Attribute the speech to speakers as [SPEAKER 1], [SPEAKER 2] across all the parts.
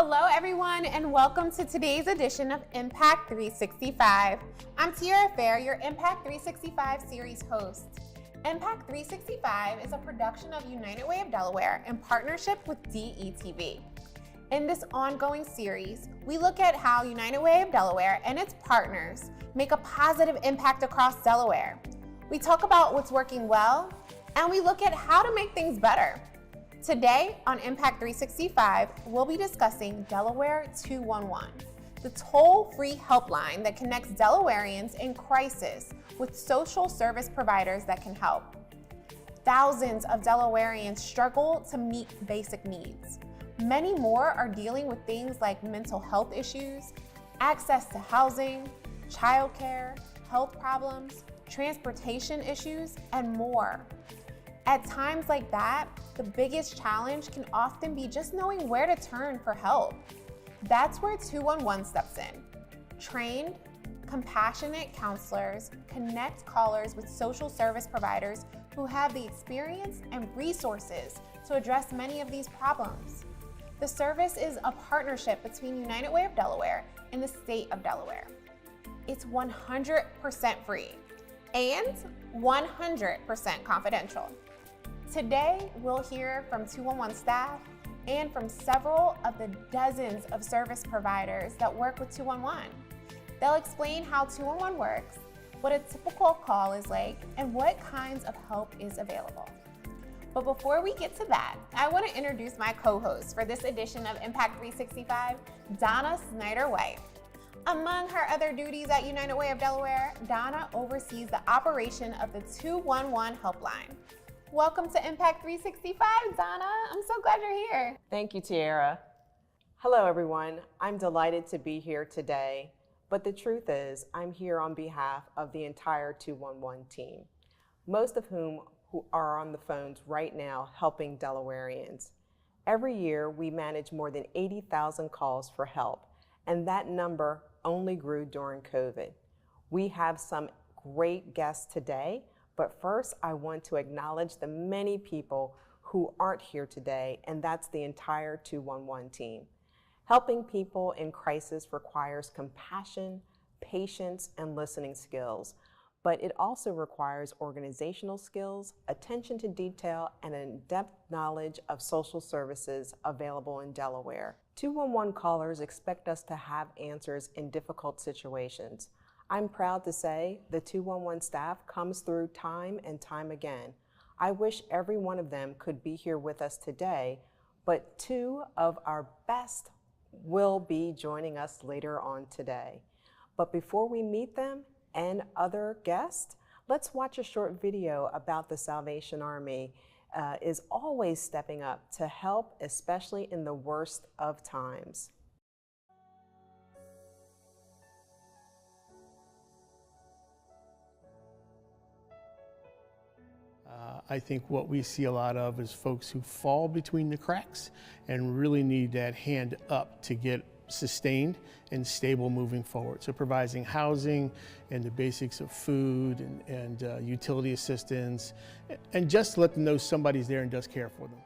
[SPEAKER 1] Hello everyone and welcome to today's edition of Impact 365. I'm Tiara Fair, your Impact 365 series host. Impact 365 is a production of United Way of Delaware in partnership with DETV. In this ongoing series, we look at how United Way of Delaware and its partners make a positive impact across Delaware. We talk about what's working well, and we look at how to make things better. Today on Impact 365, we'll be discussing Delaware 211, the toll-free helpline that connects Delawareans in crisis with social service providers that can help. Thousands of Delawareans struggle to meet basic needs. Many more are dealing with things like mental health issues, access to housing, childcare, health problems, transportation issues, and more. At times like that, the biggest challenge can often be just knowing where to turn for help. That's where 211 steps in. Trained, compassionate counselors connect callers with social service providers who have the experience and resources to address many of these problems. The service is a partnership between United Way of Delaware and the state of Delaware. It's 100% free and 100% confidential. Today, we'll hear from 211 staff and from several of the dozens of service providers that work with 211. They'll explain how 211 works, what a typical call is like, and what kinds of help is available. But before we get to that, I want to introduce my co-host for this edition of Impact 365, Donna Snyder-White. Among her other duties at United Way of Delaware, Donna oversees the operation of the 211 helpline. Welcome to Impact 365, Donna. I'm so glad you're here.
[SPEAKER 2] Thank you, Tiara. Hello, everyone. I'm delighted to be here today, but the truth is I'm here on behalf of the entire 211 team, most of whom are on the phones right now helping Delawareans. Every year, we manage more than 80,000 calls for help, and that number only grew during COVID. We have some great guests today, but first, I want to acknowledge the many people who aren't here today, and that's the entire 211 team. Helping people in crisis requires compassion, patience, and listening skills, but it also requires organizational skills, attention to detail, and an in-depth knowledge of social services available in Delaware. 211 callers expect us to have answers in difficult situations. I'm proud to say the 211 staff comes through time and time again. I wish every one of them could be here with us today, but two of our best will be joining us later on today. But before we meet them and other guests, let's watch a short video about the Salvation Army is always stepping up to help, especially in the worst of times.
[SPEAKER 3] I think what we see a lot of is folks who fall between the cracks and really need that hand up to get sustained and stable moving forward. So providing housing and the basics of food and utility assistance, and just let them know somebody's there and does care for them.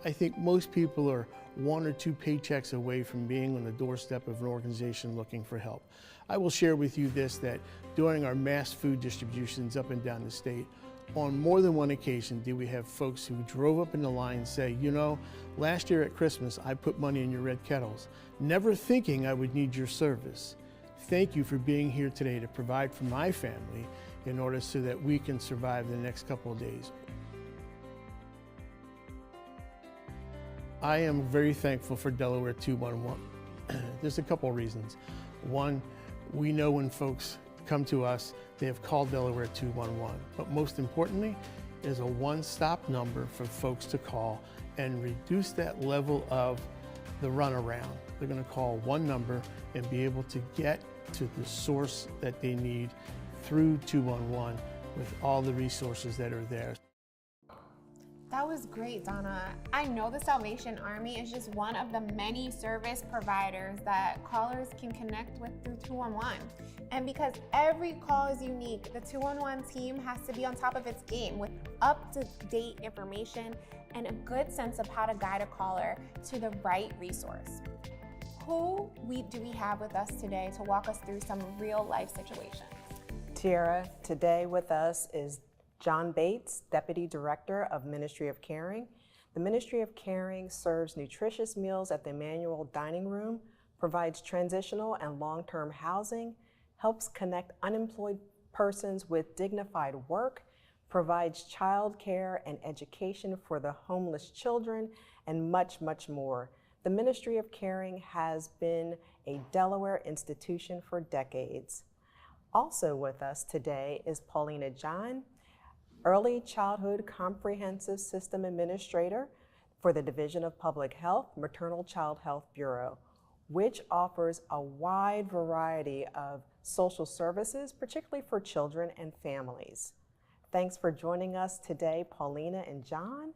[SPEAKER 3] I think most people are one or two paychecks away from being on the doorstep of an organization looking for help. I will share with you this, that during our mass food distributions up and down the state, on more than one occasion did we have folks who drove up in the line and say, you know, last year at Christmas I put money in your red kettles, never thinking I would need your service. Thank you for being here today to provide for my family in order so that we can survive the next couple of days. I am very thankful for Delaware 211. There's a couple of reasons. One, we know when folks come to us, they have called Delaware 211. But most importantly, is a one-stop number for folks to call and reduce that level of the runaround. They're going to call one number and be able to get to the source that they need through 211 with all the resources that are there.
[SPEAKER 1] That was great, Donna. I know the Salvation Army is just one of the many service providers that callers can connect with through 211. And because every call is unique, the 211 team has to be on top of its game with up-to-date information and a good sense of how to guide a caller to the right resource. Who do we have with us today to walk us through some real-life situations?
[SPEAKER 2] Tiara, today with us is John Bates, Deputy Director of Ministry of Caring. The Ministry of Caring serves nutritious meals at the Emmanuel Dining Room, provides transitional and long-term housing, helps connect unemployed persons with dignified work, provides child care and education for the homeless children, and much, much more. The Ministry of Caring has been a Delaware institution for decades. Also with us today is Paulina John, Early Childhood Comprehensive System Administrator for the Division of Public Health, Maternal Child Health Bureau, which offers a wide variety of social services, particularly for children and families. Thanks for joining us today, Paulina and John,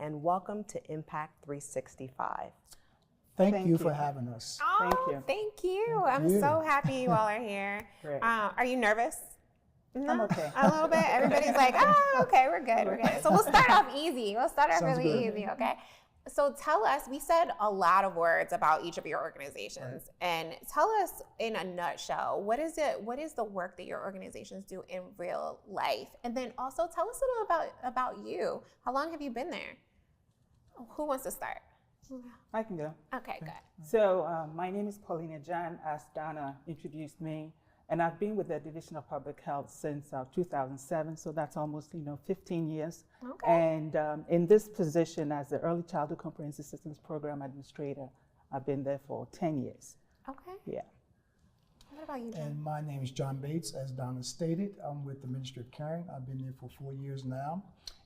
[SPEAKER 2] and welcome to Impact 365.
[SPEAKER 4] Thank you for having us.
[SPEAKER 1] Oh, thank you. I'm so happy you all are here. Are you nervous? No,
[SPEAKER 4] I'm okay.
[SPEAKER 1] A little bit. Everybody's like, oh, okay, we're good. So we'll start off easy. We'll start off really easy, okay? So tell us, we said a lot of words about each of your organizations, and tell us in a nutshell, what is the work that your organizations do in real life? And then also tell us a little about you. How long have you been there? Who wants to start?
[SPEAKER 4] I can go.
[SPEAKER 1] Okay, good.
[SPEAKER 4] So my name is Paulina Jan, as Donna introduced me, and I've been with the Division of Public Health since 2007, so that's almost 15 years.
[SPEAKER 1] Okay.
[SPEAKER 4] And in this position as the Early Childhood Comprehensive Systems Program Administrator, I've been there for 10 years.
[SPEAKER 1] Okay.
[SPEAKER 4] Yeah.
[SPEAKER 1] What about you, John?
[SPEAKER 5] And my name is John Bates, as Donna stated. I'm with the Ministry of Caring. I've been there for 4 years now.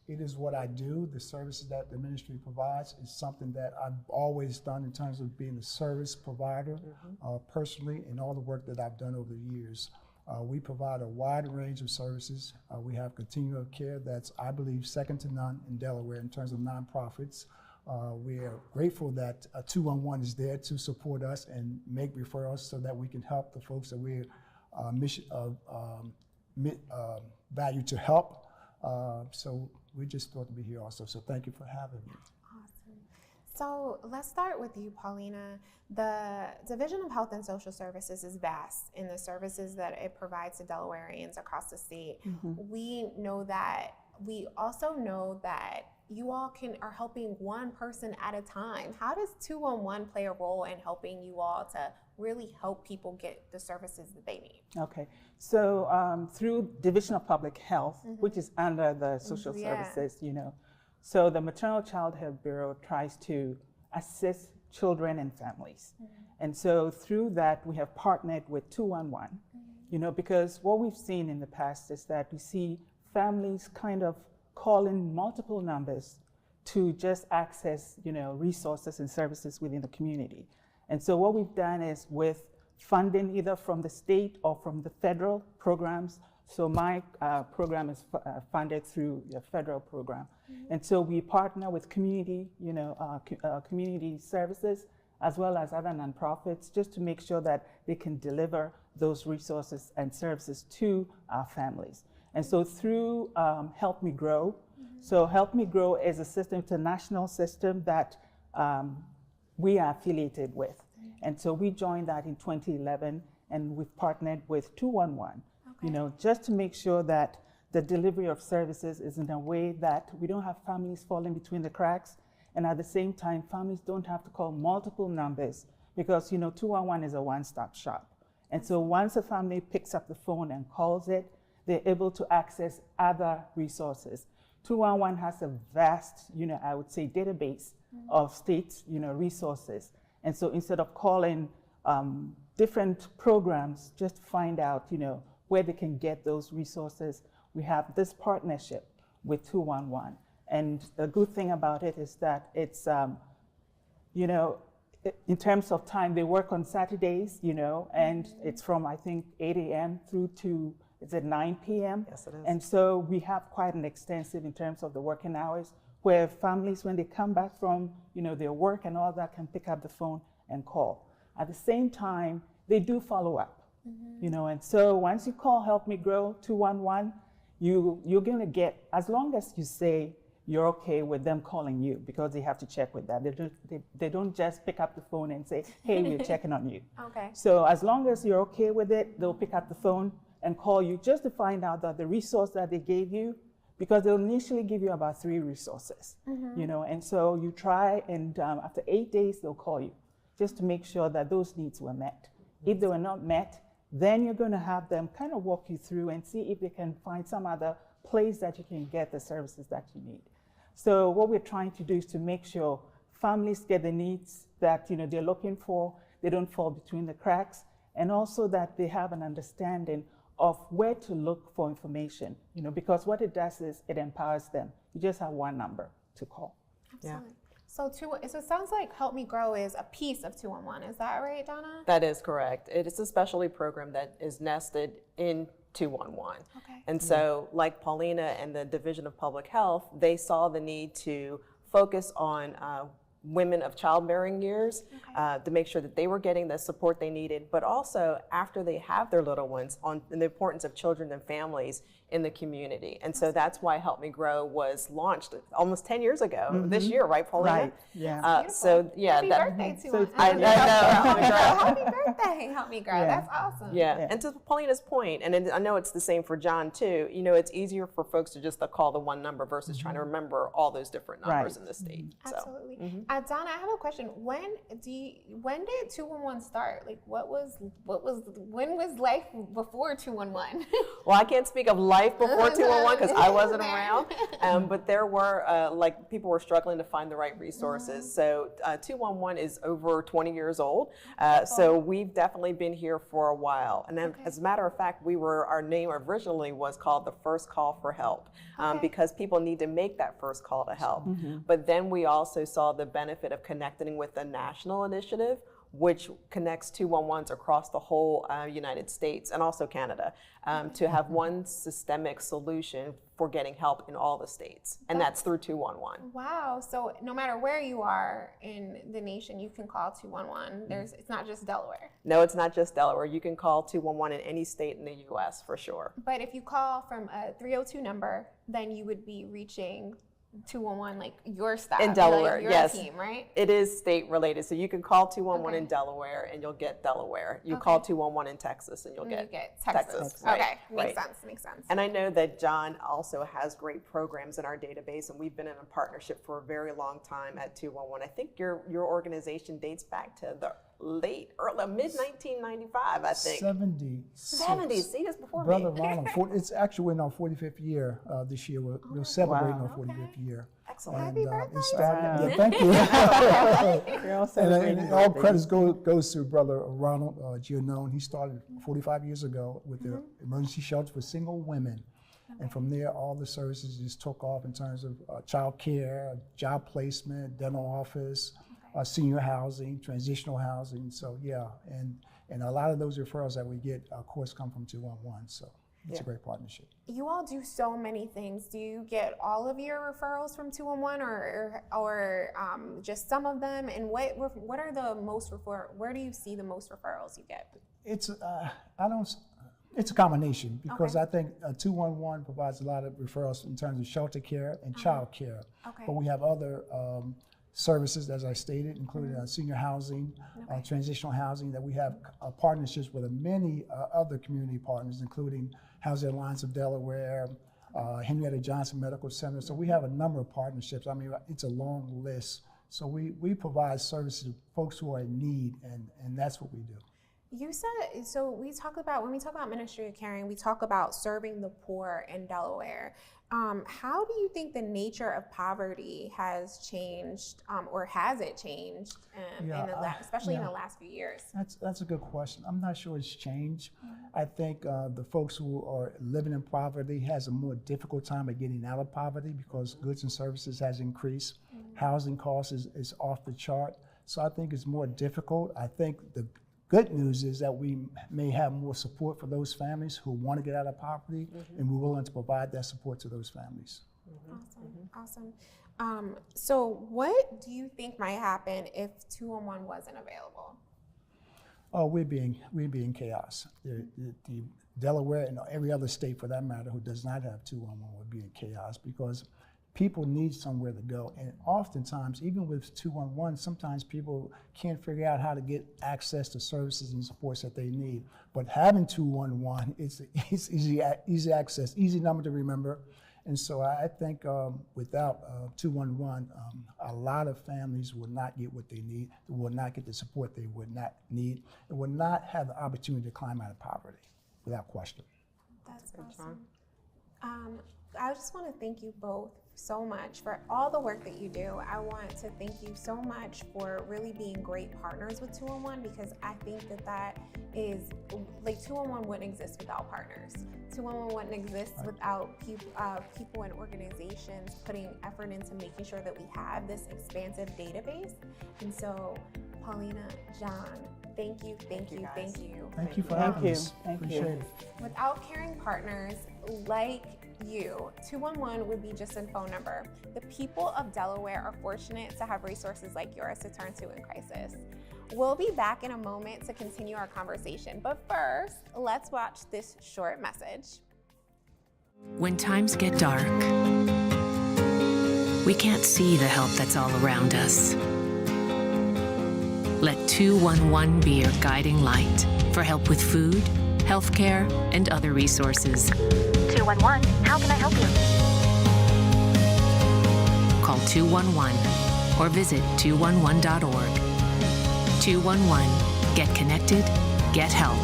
[SPEAKER 5] It is what I do. The services that the ministry provides is something that I've always done in terms of being a service provider, personally, and all the work that I've done over the years. We provide a wide range of services. We have continuum of care that's, I believe, second to none in Delaware in terms of nonprofits. We are grateful that 211 is there to support us and make referrals so that we can help the folks that we're value to help. So we just thought to be here also. So thank you for having me.
[SPEAKER 1] Awesome. So let's start with you, Paulina. The Division of Health and Social Services is vast in the services that it provides to Delawareans across the state. We also know that you all are helping one person at a time. How does 211 play a role in helping you all to really help people get the services that they need?
[SPEAKER 4] Okay, so through Division of Public Health, which is under the social services, so the Maternal Child Health Bureau tries to assist children and families. And so through that, we have partnered with 211, because what we've seen in the past is that we see families kind of call in multiple numbers to just access, resources and services within the community. And so what we've done is with funding either from the state or from the federal programs. So my program is funded through the federal program. And so we partner with community, community services, as well as other nonprofits, just to make sure that they can deliver those resources and services to our families. And so through Help Me Grow, so Help Me Grow is a system, it's a national system that we are affiliated with. And so we joined that in 2011, and we've partnered with 211, just to make sure that the delivery of services is in a way that we don't have families falling between the cracks, and at the same time, families don't have to call multiple numbers, because 211 is a one-stop shop. And so once a family picks up the phone and calls it, they're able to access other resources. 211 has a vast, I would say, database of state, resources. And so instead of calling different programs just to find out, where they can get those resources, we have this partnership with 211. And the good thing about it is that it's, in terms of time, they work on Saturdays, and it's from, I think, 8 a.m. through to, is it 9 p.m.?
[SPEAKER 2] Yes, it is.
[SPEAKER 4] And so we have quite an extensive in terms of the working hours. where families, when they come back from their work and all that, can pick up the phone and call. At the same time, they do follow up, and so once you call Help Me Grow 211, you're going to get, as long as you say you're okay with them calling you, because they have to check with that. They don't just pick up the phone and say, hey, we're checking on you.
[SPEAKER 1] Okay.
[SPEAKER 4] So as long as you're okay with it, they'll pick up the phone and call you just to find out that the resource that they gave you, because they'll initially give you about 3 resources, and so you try, and after 8 days, they'll call you just to make sure that those needs were met. If they were not met, then you're going to have them kind of walk you through and see if they can find some other place that you can get the services that you need. So what we're trying to do is to make sure families get the needs that they're looking for, they don't fall between the cracks, and also that they have an understanding of where to look for information, because what it does is it empowers them. You just have one number to call.
[SPEAKER 1] Absolutely. Yeah. So it sounds like Help Me Grow is a piece of 211. Is that right, Donna?
[SPEAKER 2] That is correct. It is a specialty program that is nested in 211.
[SPEAKER 1] Okay.
[SPEAKER 2] And so, like Paulina and the Division of Public Health, they saw the need to focus on women of childbearing years, to make sure that they were getting the support they needed, but also after they have their little ones, on the importance of children and families in the community. And so that's why Help Me Grow was launched almost 10 years ago, this year, right, Paulina?
[SPEAKER 4] Right, yeah.
[SPEAKER 2] So, yeah.
[SPEAKER 1] Happy birthday to him.
[SPEAKER 2] I know, Help Me Grow.
[SPEAKER 1] Happy birthday, Help Me Grow.
[SPEAKER 4] Yeah.
[SPEAKER 1] That's awesome.
[SPEAKER 2] Yeah. And to Paulina's point, and I know it's the same for John too, it's easier for folks to just call the one number versus trying to remember all those different numbers in the state.
[SPEAKER 1] Absolutely. Donna, I have a question. When did 211 start? Like, when was life before 211?
[SPEAKER 2] Well, I can't speak of life before 211 because I wasn't around, but there were, people were struggling to find the right resources. So 211 is over 20 years old. So we've definitely been here for a while. And then, as a matter of fact, our name originally was called the First Call for Help, because people need to make that first call to help. But then we also saw the benefit of connecting with a national initiative, which connects 211s across the whole United States and also Canada, to have one systemic solution for getting help in all the states. And that's through 211.
[SPEAKER 1] Wow. So no matter where you are in the nation, you can call 211. It's not just Delaware.
[SPEAKER 2] No, it's not just Delaware. You can call 211 in any state in the U.S. for sure.
[SPEAKER 1] But if you call from a 302 number, then you would be reaching 211, like your staff
[SPEAKER 2] in Delaware,
[SPEAKER 1] your
[SPEAKER 2] yes.
[SPEAKER 1] team, right?
[SPEAKER 2] It is state related, so you can call 211 in Delaware and you'll get Delaware. You call 211 in Texas and you'll get Texas.
[SPEAKER 1] Right. Okay,
[SPEAKER 2] right.
[SPEAKER 1] Makes sense.
[SPEAKER 2] And I know that John also has great programs in our database, and we've been in a partnership for a very long time at 211. I think your organization dates back to the mid-1995, I think.
[SPEAKER 5] 70.
[SPEAKER 2] See, that's before
[SPEAKER 5] Brother
[SPEAKER 2] me.
[SPEAKER 5] Ronald, it's actually in our 45th year this year. We're celebrating our 45th year.
[SPEAKER 2] Excellent.
[SPEAKER 1] Happy birthday.
[SPEAKER 5] It started, yeah, thank you. And all credits goes to Brother Ronald Giannone. He started 45 years ago with the emergency shelter for single women. And from there, all the services just took off in terms of child care, job placement, dental office, senior housing, transitional housing. So yeah, and a lot of those referrals that we get, of course, come from 211. So it's a great partnership.
[SPEAKER 1] You all do so many things. Do you get all of your referrals from 211 or just some of them? And what are the most where do you see the most referrals you get?
[SPEAKER 5] It's it's a combination because I think 211 provides a lot of referrals in terms of shelter care and child care. But we have other services, as I stated, including senior housing, transitional housing, that we have partnerships with many other community partners, including Housing Alliance of Delaware, Henrietta Johnson Medical Center. So we have a number of partnerships. I mean, it's a long list. So we provide services to folks who are in need, and that's what we do.
[SPEAKER 1] You said, so when we talk about Ministry of Caring, we talk about serving the poor in Delaware. How do you think the nature of poverty has changed, or has it changed, especially in the last few years?
[SPEAKER 5] That's a good question. I'm not sure it's changed. I think the folks who are living in poverty has a more difficult time of getting out of poverty because goods and services has increased. Housing costs is off the chart. So I think it's more difficult. I think the good news is that we may have more support for those families who want to get out of poverty, and we're willing to provide that support to those families.
[SPEAKER 1] Awesome. So what do you think might happen if 211 wasn't available?
[SPEAKER 5] Oh, we'd be in chaos. The Delaware and every other state, for that matter, who does not have 211 would be in chaos because people need somewhere to go. And oftentimes, even with 211, sometimes people can't figure out how to get access to services and supports that they need. But having 211, it's easy access, easy number to remember. And so I think without 211, a lot of families will not get what they need, will not get the support they would not need, and will not have the opportunity to climb out of poverty, without question.
[SPEAKER 1] That's awesome. I just want to thank you both so much for all the work that you do. I want to thank you so much for really being great partners with 211, because I think that is, like, 211 wouldn't exist without partners. 211 wouldn't exist without people and organizations putting effort into making sure that we have this expansive database. And so, Paulina, John, thank you.
[SPEAKER 5] Thank you for having us. Appreciate it.
[SPEAKER 1] Without caring partners like you, 211 would be just a phone number. The people of Delaware are fortunate to have resources like yours to turn to in crisis. We'll be back in a moment to continue our conversation, but first, let's watch this short message.
[SPEAKER 6] When times get dark, we can't see the help that's all around us. Let 211 be your guiding light for help with food, healthcare, and other resources.
[SPEAKER 7] 211, how can I help you?
[SPEAKER 6] Call 211 or visit 211.org. 211, get connected, get help.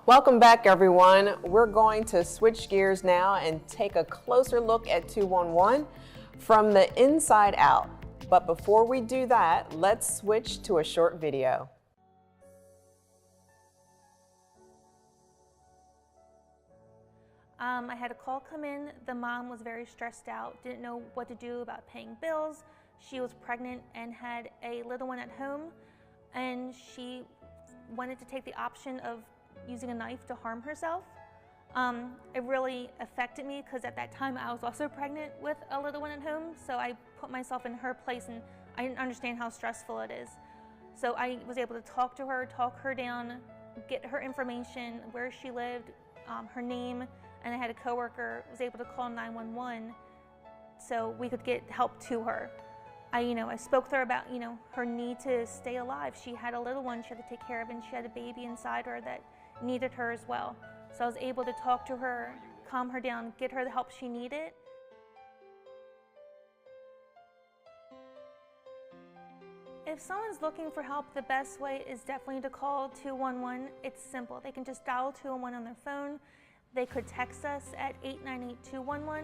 [SPEAKER 2] Welcome back, everyone. We're going to switch gears now and take a closer look at 211 from the inside out. But before we do that, let's switch to a short video.
[SPEAKER 7] I had a call come in. The mom was very stressed out, didn't know what to do about paying bills. She was pregnant and had a little one at home, and she wanted to take the option of using a knife to harm herself. It really affected me because at that time I was also pregnant with a little one at home, so I put myself in her place and I didn't understand how stressful it is. So I was able to talk to her, talk her down, get her information, where she lived, her name, and I had a coworker who was able to call 911 so we could get help to her. I spoke to her about, her need to stay alive. She had a little one she had to take care of, and she had a baby inside her that needed her as well. So I was able to talk to her, calm her down, get her the help she needed. If someone's looking for help, the best way is definitely to call 211. It's simple. They can just dial 211 on their phone. They could text us at 898-211.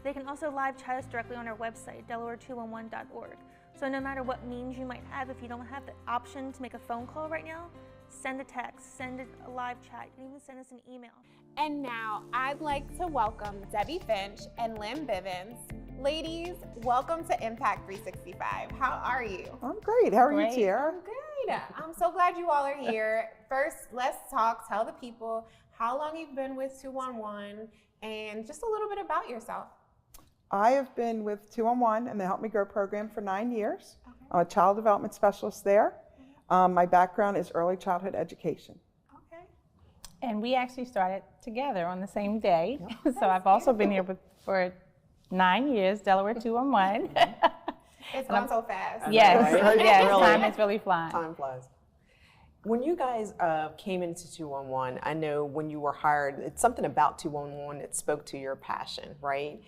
[SPEAKER 7] They can also live chat us directly on our website, Delaware211.org. So no matter what means you might have, if you don't have the option to make a phone call right now, send a text, send a live chat, and even send us an email.
[SPEAKER 1] And now I'd like to welcome Debbie Finch and Lynn Bivens. Ladies, welcome to Impact 365. How are you?
[SPEAKER 8] I'm great. How are you, Tiara?
[SPEAKER 1] I'm good. I'm so glad you all are here. First, let's talk. Tell the people how long you've been with 211 and just a little bit about yourself.
[SPEAKER 8] I have been with 211 and the Help Me Grow program for 9 years. Okay. I'm a child development specialist there. My background is early childhood education.
[SPEAKER 1] Okay.
[SPEAKER 9] And we actually started together on the same day. Yep. So I've also been here for 9 years, Delaware 211.
[SPEAKER 1] It's gone so fast.
[SPEAKER 9] Yes,
[SPEAKER 2] Right?
[SPEAKER 9] yes,
[SPEAKER 2] Really.
[SPEAKER 9] time is really flying.
[SPEAKER 2] Time flies. When you guys came into 211, I know when you were hired, it's something about 211 that spoke to your passion, right?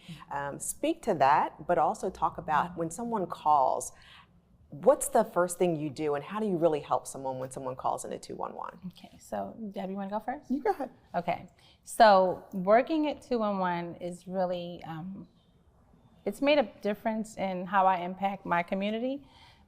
[SPEAKER 2] Speak to that, but also talk about when someone calls, what's the first thing you do and how do you really help someone when someone calls into 211?
[SPEAKER 9] Okay, so Debbie, you want to go first?
[SPEAKER 8] You go ahead.
[SPEAKER 9] Okay, so working at 211 is really, it's made a difference in how I impact my community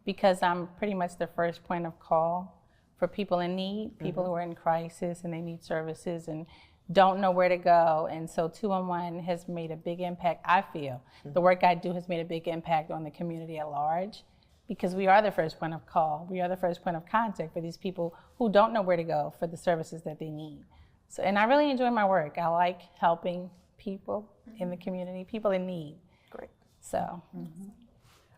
[SPEAKER 9] because I'm pretty much the first point of call for people in need, people who are in crisis and they need services and don't know where to go. And so 211 has made a big impact, I feel. The work I do has made a big impact on the community at large because we are the first point of call. We are the first point of contact for these people who don't know where to go for the services that they need. So, and I really enjoy my work. I like helping people in the community, people in need.
[SPEAKER 2] Great.
[SPEAKER 9] So.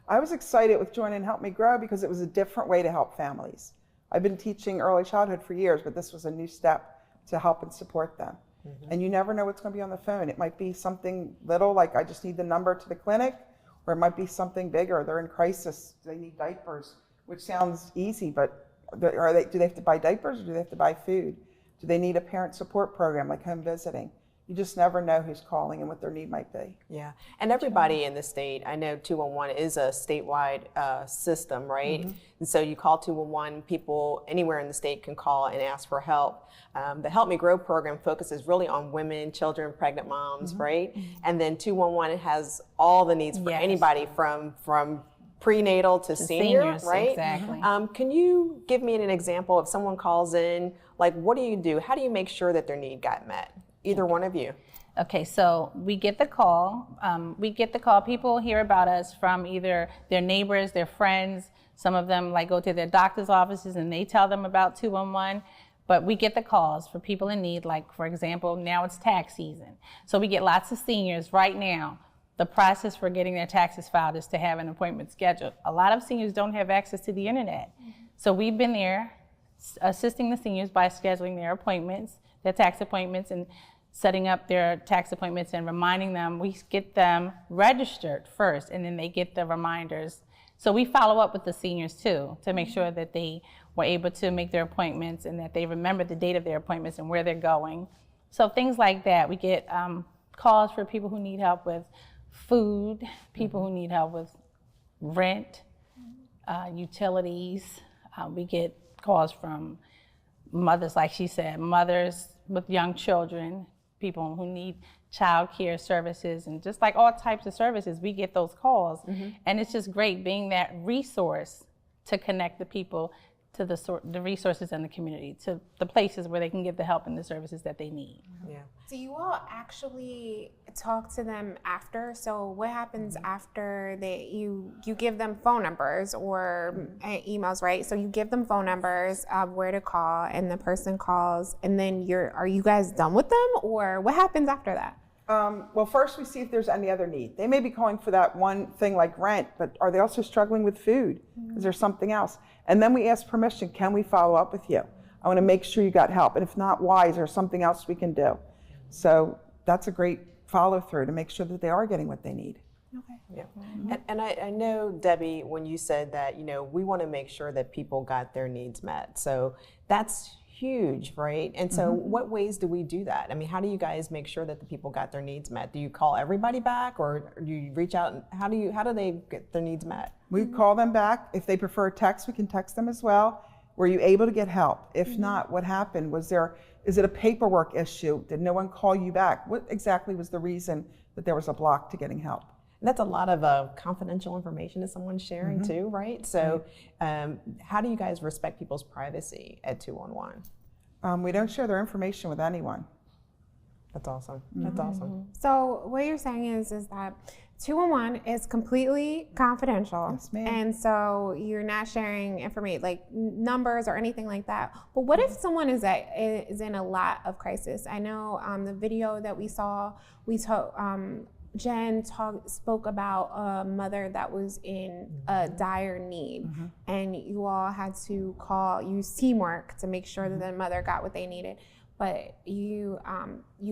[SPEAKER 8] I was excited with joining Help Me Grow because it was a different way to help families. I've been teaching early childhood for years, but this was a new step to help and support them. And you never know what's going to be on the phone. It might be something little, like I just need the number to the clinic, or it might be something bigger. They're in crisis, they need diapers, which sounds easy, but do they have to buy diapers or do they have to buy food? Do they need a parent support program like home visiting? You just never know who's calling and what their need might be.
[SPEAKER 2] Yeah, and everybody in the state, I know 211 is a statewide system, right? And so you call 211, people anywhere in the state can call and ask for help. The Help Me Grow program focuses really on women, children, pregnant moms, right? And then 211 has all the needs for anybody from prenatal to senior, right?
[SPEAKER 9] Exactly.
[SPEAKER 2] Can you give me an example if someone calls in, like what do you do? How do you make sure that their need got met? Either one of you.
[SPEAKER 9] Okay, so we get the call. People hear about us from either their neighbors, their friends. Some of them like go to their doctor's offices and they tell them about 211. But we get the calls for people in need. Like for example, now it's tax season. So we get lots of seniors right now. The process for getting their taxes filed is to have an appointment scheduled. A lot of seniors don't have access to the internet. So we've been there assisting the seniors by scheduling their appointments, their tax appointments, and setting up their tax appointments and reminding them. We get them registered first and then they get the reminders. So we follow up with the seniors too to make sure that they were able to make their appointments and that they remember the date of their appointments and where they're going. So things like that. We get calls for people who need help with food, people who need help with rent, utilities. We get calls from mothers, like she said, mothers with young children, people who need child care services, and just like all types of services, we get those calls. And it's just great being that resource to connect the people to the resources in the community, to the places where they can get the help and the services that they need.
[SPEAKER 2] Yeah.
[SPEAKER 1] Do you all actually talk to them after? So what happens after you give them phone numbers or emails, right? So you give them phone numbers of where to call, and the person calls, and then are you guys done with them, or what happens after that?
[SPEAKER 8] Well, first we see if there's any other need. They may be calling for that one thing like rent, but are they also struggling with food? Is there something else? And then we ask permission, can we follow up with you? I want to make sure you got help. And if not, why? Is there something else we can do? So that's a great follow through to make sure that they are getting what they need.
[SPEAKER 1] Okay.
[SPEAKER 2] Yeah. And I know, Debbie, when you said that, we want to make sure that people got their needs met. So that's huge, right? And so what ways do we do that? I mean, how do you guys make sure that the people got their needs met? Do you call everybody back, or do you reach out and how do they get their needs met?
[SPEAKER 8] We call them back. If they prefer text, we can text them as well. Were you able to get help? If not, what happened? Is it a paperwork issue? Did no one call you back? What exactly was the reason that there was a block to getting help?
[SPEAKER 2] And that's a lot of confidential information that someone's sharing too, right? So how do you guys respect people's privacy at 211?
[SPEAKER 8] We don't share their information with anyone.
[SPEAKER 2] That's awesome. That's awesome.
[SPEAKER 1] So what you're saying is that 211 is completely confidential.
[SPEAKER 8] Yes, ma'am.
[SPEAKER 1] And so you're not sharing information like numbers or anything like that. But what if someone is in a lot of crisis? I know the video that we saw, Jen spoke about a mother that was in a dire need, and you all had to use teamwork to make sure that the mother got what they needed. But you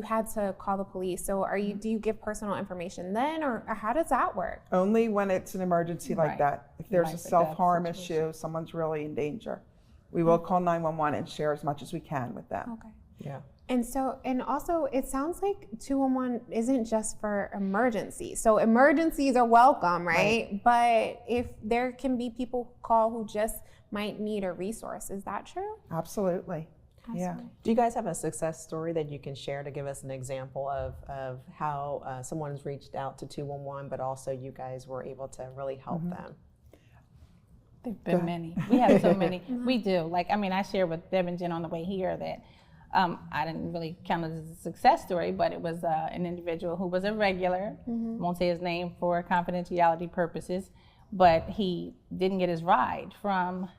[SPEAKER 1] had to call the police. So do you give personal information then, or how does that work?
[SPEAKER 8] Only when it's an emergency like that. If there's a self-harm issue, someone's really in danger, we will call 911 and share as much as we can with them.
[SPEAKER 1] Okay.
[SPEAKER 2] Yeah.
[SPEAKER 1] And also, it sounds like 211 isn't just for emergencies. So emergencies are welcome, right? But if there can be people who call who just might need a resource, is that true?
[SPEAKER 8] Absolutely. Yeah.
[SPEAKER 2] Do you guys have a success story that you can share to give us an example of how someone's reached out to 211, but also you guys were able to really help them?
[SPEAKER 9] There've been many. We have so many. We do. I shared with Deb and Jen on the way here that I didn't really count it as a success story, but it was an individual who was a regular, won't say his name for confidentiality purposes, but he didn't get his ride from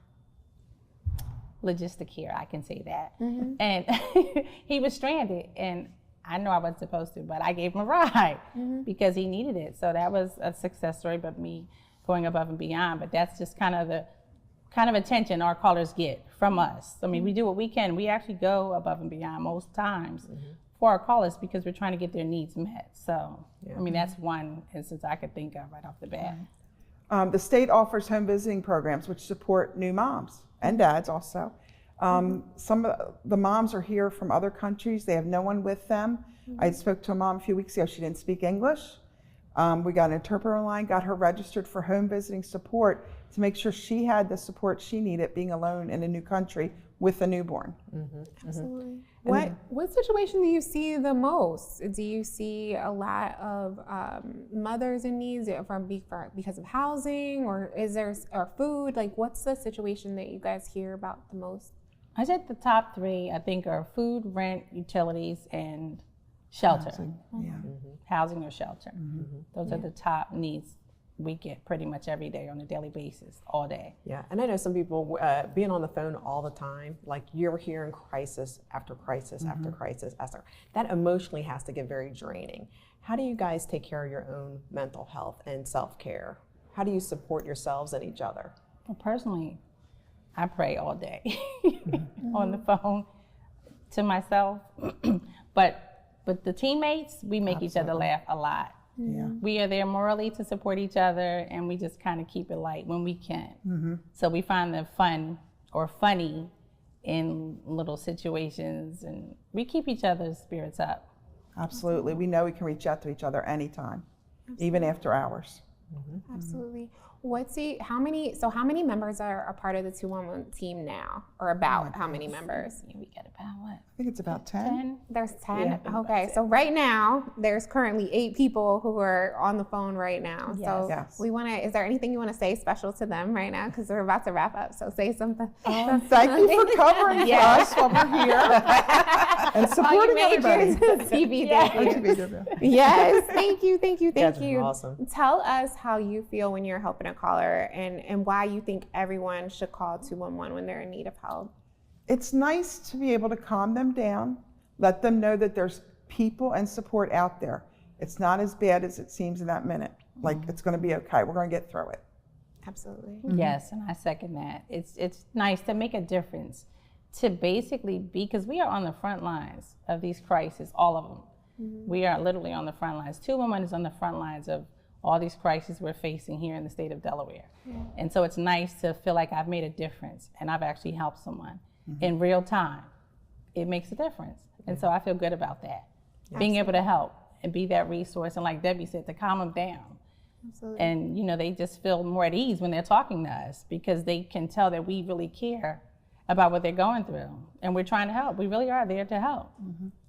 [SPEAKER 9] Logistic here, I can say that. And he was stranded, and I know I wasn't supposed to, but I gave him a ride because he needed it. So that was a success story, but me going above and beyond. But that's just kind of the attention our callers get from us. I mean, we do what we can. We actually go above and beyond most times for our callers because we're trying to get their needs met. So, I mean, that's one instance I could think of right off the bat.
[SPEAKER 8] The state offers home visiting programs which support new moms and dads also. Some of the moms are here from other countries. They have no one with them. I spoke to a mom a few weeks ago. She didn't speak English. We got an interpreter online, got her registered for home visiting support to make sure she had the support she needed being alone in a new country with a newborn.
[SPEAKER 1] Absolutely. What situation do you see the most? Do you see a lot of mothers in needs because of housing, or is there food? Like, what's the situation that you guys hear about the most?
[SPEAKER 9] I said the top three, I think, are food, rent, utilities, and shelter. Housing or shelter. Those are the top needs we get pretty much every day on a daily basis, all day.
[SPEAKER 2] Yeah, and I know some people being on the phone all the time, like you're hearing crisis after crisis after crisis, that emotionally has to get very draining. How do you guys take care of your own mental health and self-care? How do you support yourselves and each other?
[SPEAKER 9] Well, personally, I pray all day on the phone to myself, but the teammates, we make each other laugh a lot. We are there morally to support each other, and we just kind of keep it light when we can. So we find the fun or funny in little situations, and we keep each other's spirits up.
[SPEAKER 8] Absolutely. We know we can reach out to each other anytime, even after hours.
[SPEAKER 1] Absolutely. How many members are a part of the 211 team now, or about how many members?
[SPEAKER 9] We get about what?
[SPEAKER 8] I think it's about 10.
[SPEAKER 1] There's 10. Okay, so right now there's currently 8 people who are on the phone right now. So we want to. Is there anything you want to say special to them right now? Because we're about to wrap up. So say something.
[SPEAKER 8] Thank you for covering for us while we're here and supporting everybody.
[SPEAKER 1] Yes, thank you.
[SPEAKER 2] Awesome.
[SPEAKER 1] Tell us how you feel when you're helping a caller, and why you think everyone should call 211 when they're in need of help.
[SPEAKER 8] It's nice to be able to calm them down, let them know that there's people and support out there. It's not as bad as it seems in that minute. Like, it's going to be okay. We're going to get through it.
[SPEAKER 1] Absolutely.
[SPEAKER 9] Yes, and I second that. It's nice to make a difference, to basically be, because we are on the front lines of these crises, all of them. We are literally on the front lines. 211 is on the front lines of all these crises we're facing here in the state of Delaware. And so it's nice to feel like I've made a difference and I've actually helped someone in real time. It makes a difference. And so I feel good about that. Being able to help and be that resource, and like Debbie said, to calm them down. And they just feel more at ease when they're talking to us, because they can tell that we really care about what they're going through, and we're trying to help. We really are there to help.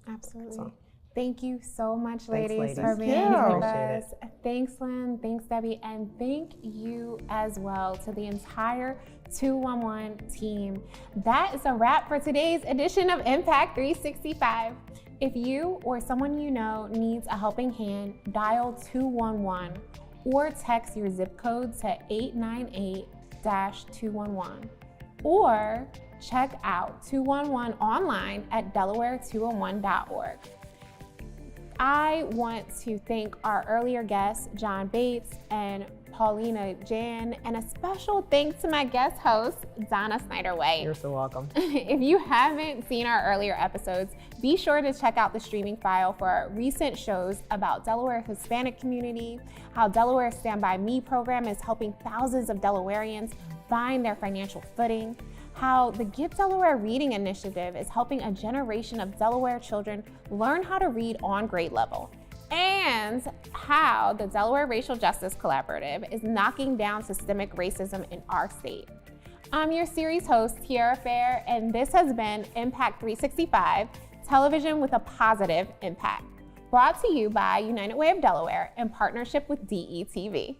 [SPEAKER 1] Absolutely. So, thank you so much, ladies,
[SPEAKER 2] ladies.
[SPEAKER 1] for being here with
[SPEAKER 2] Appreciate
[SPEAKER 1] us. Thanks, Lynn. Thanks, Debbie. And thank you as well to the entire 211 team. That is a wrap for today's edition of Impact 365. If you or someone you know needs a helping hand, dial 211 or text your zip code to 898-211. Or check out 211 online at Delaware201.org. I want to thank our earlier guests, John Bates and Paulina Jan, and a special thanks to my guest host, Donna Snyder-White.
[SPEAKER 2] You're so welcome.
[SPEAKER 1] If you haven't seen our earlier episodes, be sure to check out the streaming file for our recent shows about Delaware's Hispanic community, how Delaware's Stand By Me program is helping thousands of Delawareans find their financial footing, how the Get Delaware Reading Initiative is helping a generation of Delaware children learn how to read on grade level, and how the Delaware Racial Justice Collaborative is knocking down systemic racism in our state. I'm your series host, Tiara Fair, and this has been Impact 365, television with a positive impact, brought to you by United Way of Delaware in partnership with DETV.